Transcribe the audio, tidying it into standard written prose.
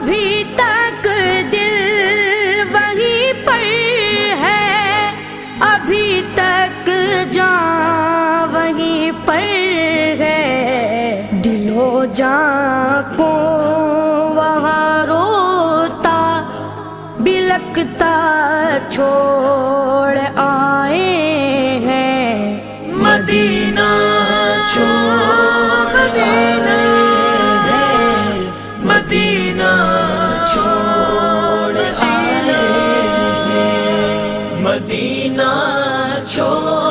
ابھی تک دل وہیں پر ہے، ابھی تک جان وہیں پر ہے، دل و جان کو وہاں روتا بلکتا چھوڑ آئے ہیں، مدینہ چھوڑ آئے ہیں، مدینہ چھوڑ آئے ہیں، مدینہ چھوڑ